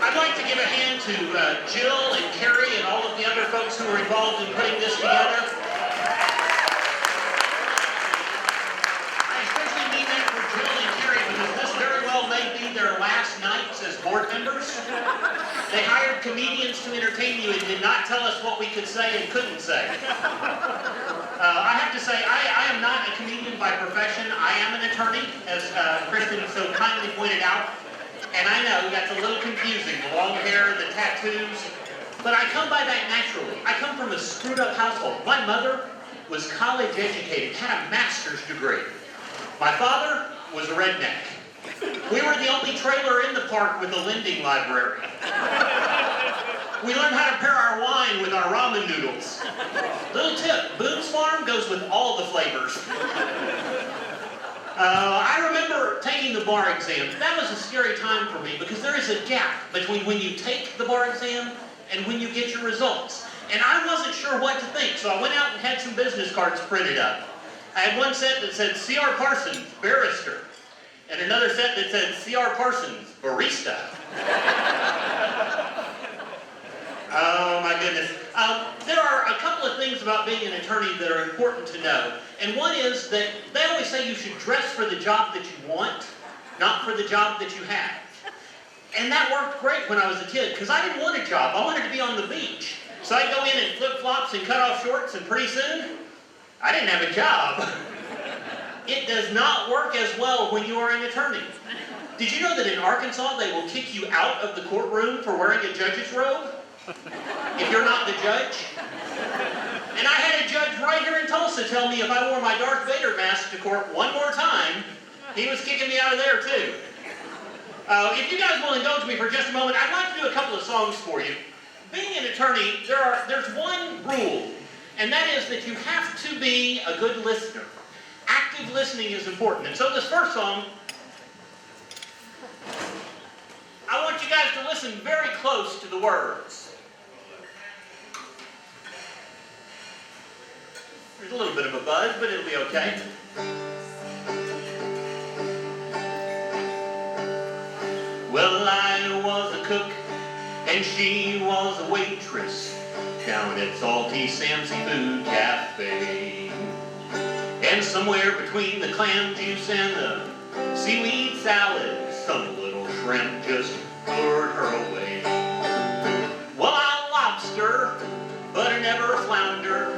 I'd like to give a hand to Jill and Carrie and all of the other folks who were involved in putting this together. I especially mean that for Jill and Carrie because this very well may be their last nights as board members. They hired comedians to entertain you and did not tell us what we could say and couldn't say. I have to say, I am not a comedian by profession. I am an attorney, as Kristen so kindly pointed out. And I know that's a little confusing, the long hair, the tattoos, but I come by that naturally. I come from a screwed up household. My mother was college educated, had a master's degree. My father was a redneck. We were the only trailer in the park with a lending library. We learned how to pair our wine with our ramen noodles. Little tip, Boone's Farm goes with all the flavors. I remember taking the bar exam. That was a scary time for me because there is a gap between when you take the bar exam and when you get your results. And I wasn't sure what to think, so I went out and had some business cards printed up. I had one set that said cr-parson, barrister, and another set that said cr-parson, barista. Oh my goodness. There are a couple of things about being an attorney that are important to know. And one is that they always say you should dress for the job that you want, not for the job that you have. And that worked great when I was a kid, because I didn't want a job. I wanted to be on the beach. So I'd go in flip-flops and cut-off shorts, and pretty soon, I didn't have a job. It does not work as well when you are an attorney. Did you know that in Arkansas, they will kick you out of the courtroom for wearing a judge's robe? If you're not the judge. And I had a judge right here in Tulsa tell me if I wore my Darth Vader mask to court one more time, he was kicking me out of there too. If you guys will indulge me for just a moment, I'd like to do a couple of songs for you. Being an attorney, there's one rule, and that is that you have to be a good listener. Active listening is important. And so this first song, I want you guys to listen very close to the words. There's a little bit of a buzz, but it'll be okay. Well, I was a cook, and she was a waitress down at Salty Sam Seafood Cafe. And somewhere between the clam juice and the seaweed salad, some little shrimp just lured her away. Well, I lobster, but I never flounder.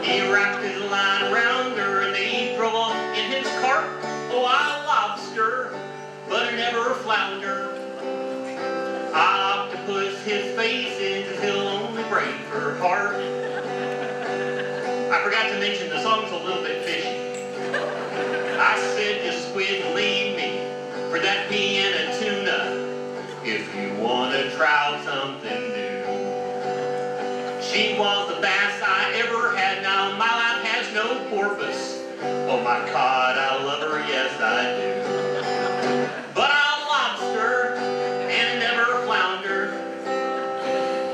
He wrapped his line around her and they drove off in his cart. Oh, I lobster, but I never flounder. Octopus his face in, 'cause he'll only break her heart. I forgot to mention the song's a little bit fishy. I said you squid and leave me for that pea and a tuna if you want to try something new. She was the best I ever had. Now my life has no porpoise. Oh my God, I love her, yes I do. But I lobster and never flounder.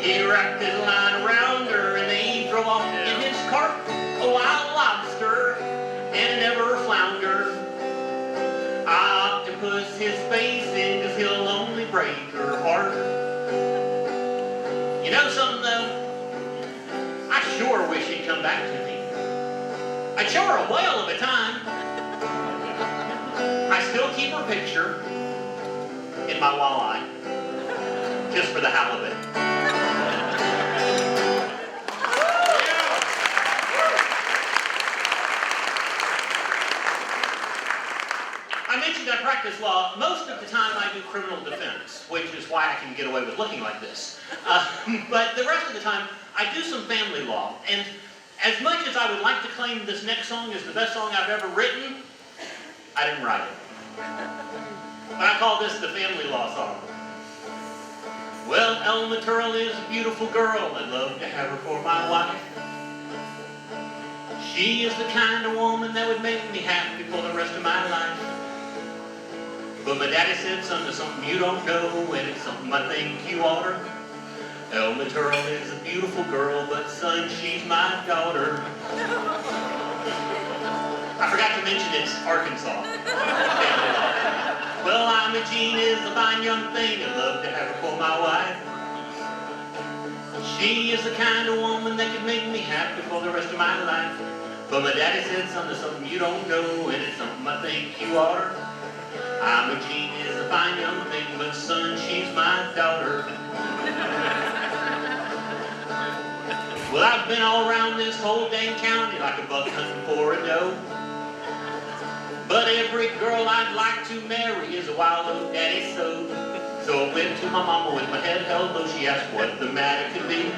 He wrapped his line around her and they drove off in his cart. Oh, I lobster and never flounder. Octopus his face in, 'cause he'll only break her heart. You know something though? I sure wish he'd come back to me. I'd show her a whale of a time. I still keep her picture in my walleye, just for the halibut. I mentioned I practice law. Most of the time I do criminal defense, which is why I can get away with looking like this. But the rest of the time, I do some family law. And as much as I would like to claim this next song is the best song I've ever written, I didn't write it. But I call this the family law song. Well, Elma Turl is a beautiful girl. I'd love to have her for my wife. She is the kind of woman that would make me happy for the rest of my life. But my daddy said, son, there's something you don't know, and it's something I think you oughter. Elma Turl is a beautiful girl, but son, she's my daughter. I forgot to mention it's Arkansas. Well, I'm Mama Jean is a fine young thing. I'd love to have her for my wife. She is the kind of woman that could make me happy for the rest of my life. But my daddy said, son, there's something you don't know, and it's something I think you oughter. Mama Jean is a fine young thing, but son, she's my daughter. Well, I've been all around this whole dang county like a buck hunting for a doe. But every girl I'd like to marry is a wild old daddy so. So I went to my mama with my head held low. She asked what the matter could be.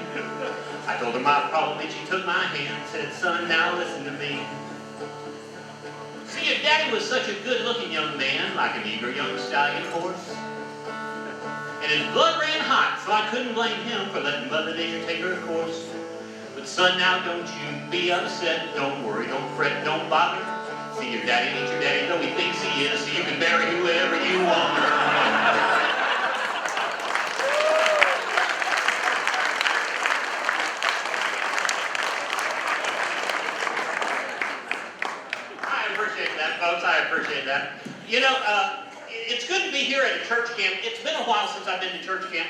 I told her my problem and she took my hand and said, son, now listen to me. See, if daddy was such a good-looking young man, like an eager young stallion horse, and his blood ran hot, so I couldn't blame him for letting Mother Nature take her course. But son, now don't you be upset, don't worry, don't fret, don't bother. See, your daddy ain't your daddy, though he thinks he is, so you can marry whoever you want. I appreciate that, folks, I appreciate that. You know, it's good to be here at a church camp. It's been a while since I've been to church camp.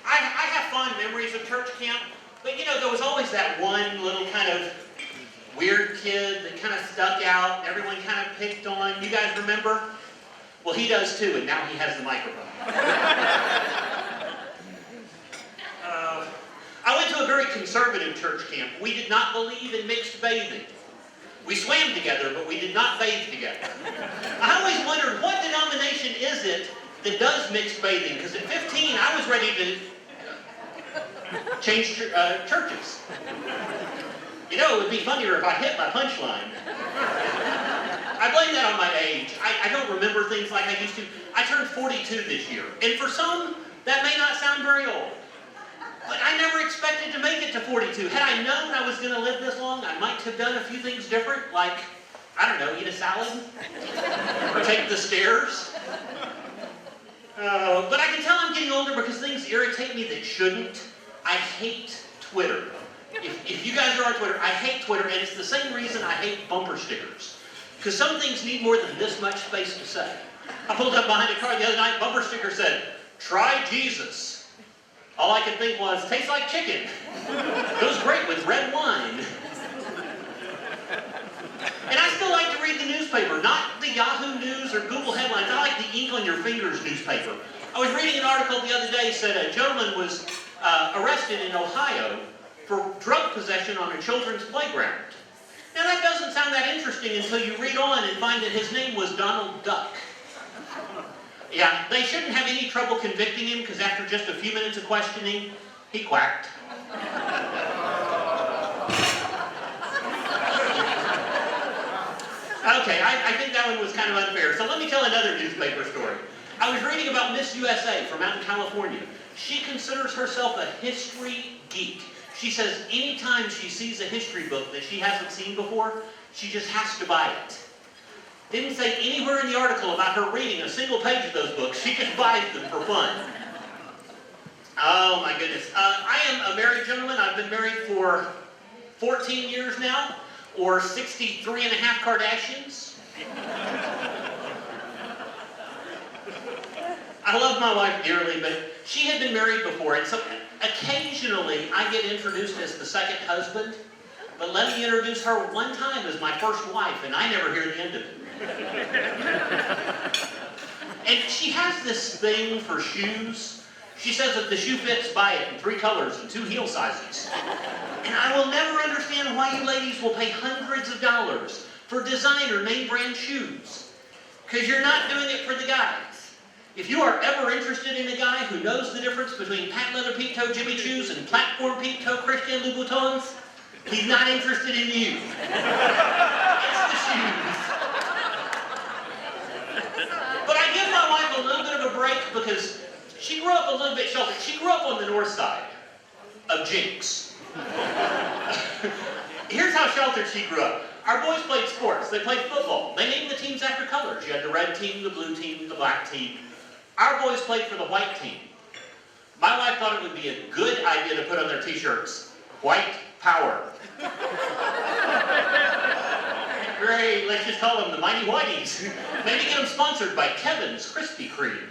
I have fond memories of church camp, but you know, there was always that one little kind of weird kid that kind of stuck out, everyone kind of picked on. You guys remember? Well, he does too, and now he has the microphone. I went to a very conservative church camp. We did not believe in mixed bathing. We swam together, but we did not bathe together. I always wondered, what denomination is it that does mixed bathing? Because at 15, I was ready to change churches. You know, it would be funnier if I hit my punchline. I blame that on my age. I don't remember things like I used to. I turned 42 this year. And for some, that may not sound very old. But I never expected to make it to 42. Had I known I was going to live this long, I might have done a few things different. Like, I don't know, eat a salad? Or take the stairs? But I can tell I'm getting older because things irritate me that shouldn't. I hate Twitter. If you guys are on Twitter, I hate Twitter, and it's the same reason I hate bumper stickers. Because some things need more than this much space to say. I pulled up behind a car the other night, bumper sticker said, "Try Jesus." All I could think was, tastes like chicken. Goes great with red wine. And I still like to read the newspaper, not the Yahoo News or Google headlines. I like the ink on your fingers newspaper. I was reading an article the other day that said a gentleman was arrested in Ohio for drug possession on a children's playground. Now that doesn't sound that interesting until you read on and find that his name was Donald Duck. Yeah, they shouldn't have any trouble convicting him because after just a few minutes of questioning, he quacked. Okay, I think that one was kind of unfair. So let me tell another newspaper story. I was reading about Miss USA from out in California. She considers herself a history geek. She says anytime she sees a history book that she hasn't seen before, she just has to buy it. Didn't say anywhere in the article about her reading a single page of those books. She just buys them for fun. Oh my goodness. I am a married gentleman. I've been married for 14 years now, or 63 and a half Kardashians. I love my wife dearly, but she had been married before, and so occasionally I get introduced as the second husband, but let me introduce her one time as my first wife, and I never hear the end of it. And she has this thing for shoes. She says if the shoe fits, buy it in 3 colors and 2 heel sizes. And I will never understand why you ladies will pay hundreds of dollars for designer name brand shoes. Because you're not doing it for the guys. If you are ever interested in a guy who knows the difference between patent leather peep-toe Jimmy Choos and platform peep-toe Christian Louboutins, he's not interested in you. It's the shoes. But I give my wife a little bit of a break because she grew up a little bit sheltered. She grew up on the north side of Jinx. Here's how sheltered she grew up. Our boys played sports. They played football. They named the teams after colors. You had the red team, the blue team, the black team. Our boys played for the white team. My wife thought it would be a good idea to put on their t-shirts, "White Power." Great, let's just call them the Mighty Whiteys. Maybe get them sponsored by Kevin's Krispy Kreme.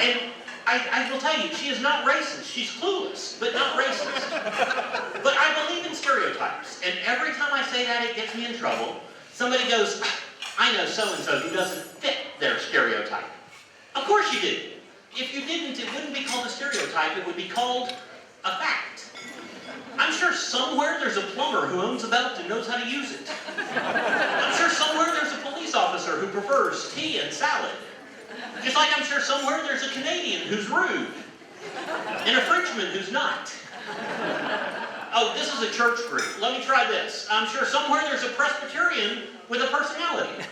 And I will tell you, she is not racist. She's clueless, but not racist. But I believe in stereotypes, and every time I say that, it gets me in trouble. Somebody goes, I know so-and-so who doesn't fit their stereotype. Of course you do. If you didn't, it wouldn't be called a stereotype, it would be called a fact. I'm sure somewhere there's a plumber who owns a belt and knows how to use it. I'm sure somewhere there's a police officer who prefers tea and salad. Just like I'm sure somewhere there's a Canadian who's rude, and a Frenchman who's not. Oh, this is a church group. Let me try this. I'm sure somewhere there's a Presbyterian with a personality.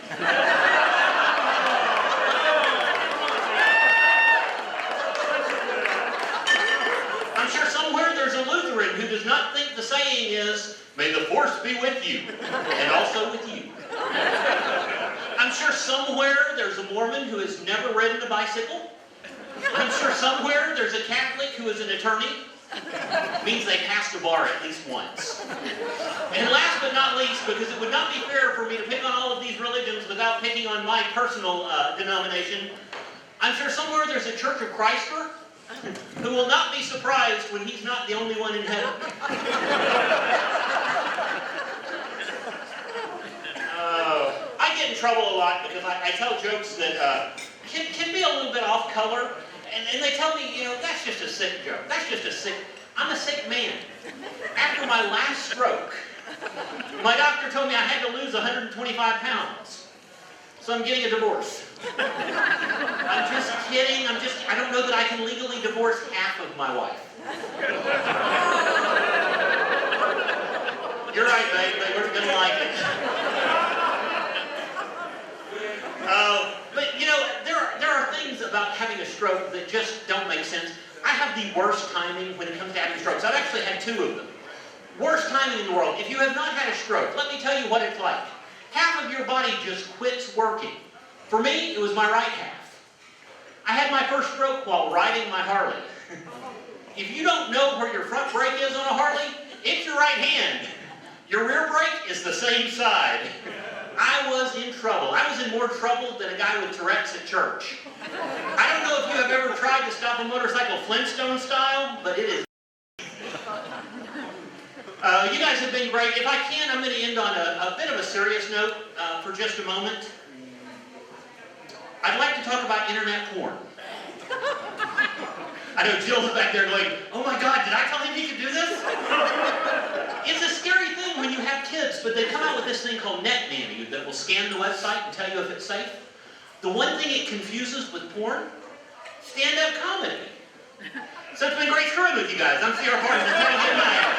I'm sure somewhere there's a Lutheran who does not think the saying is, "May the force be with you, and also with you." I'm sure somewhere there's a Mormon who has never ridden a bicycle. I'm sure somewhere there's a Catholic who is an attorney. It means they passed a bar at least once. And last but not least, because it would not be fair for me to pick on all of these religions without picking on my personal denomination, I'm sure somewhere there's a Church of Christer who will not be surprised when he's not the only one in heaven. I get in trouble a lot because I tell jokes that can be a little bit off color, and they tell me, you know, that's just a sick joke. That's just a sick. I'm a sick man. After my last stroke, my doctor told me I had to lose 125 pounds. So I'm getting a divorce. I'm just kidding. I don't know that I can legally divorce half of my wife. You're right, babe. They weren't going to like it. But, you know, there are things about having a stroke that just don't make sense. I have the worst timing when it comes to having strokes. I've actually had 2 of them. Worst timing in the world. If you have not had a stroke, let me tell you what it's like. Half of your body just quits working. For me, it was my right half. I had my first stroke while riding my Harley. If you don't know where your front brake is on a Harley, it's your right hand. Your rear brake is the same side. I was in trouble. I was in more trouble than a guy with Tourette's at church. I don't know if you have ever tried to stop a motorcycle Flintstone style, but it is. You guys have been great. If I can, I'm going to end on a bit of a serious note for just a moment. I'd like to talk about internet porn. I know Jill's back there going, "Oh my God, did I tell him he could do this?" It's a scary thing when you have kids, but they come out with this thing called Net Nanny that will scan the website and tell you if it's safe. The one thing it confuses with porn, stand-up comedy. So it's been great screwing with you guys. I'm cr-parson.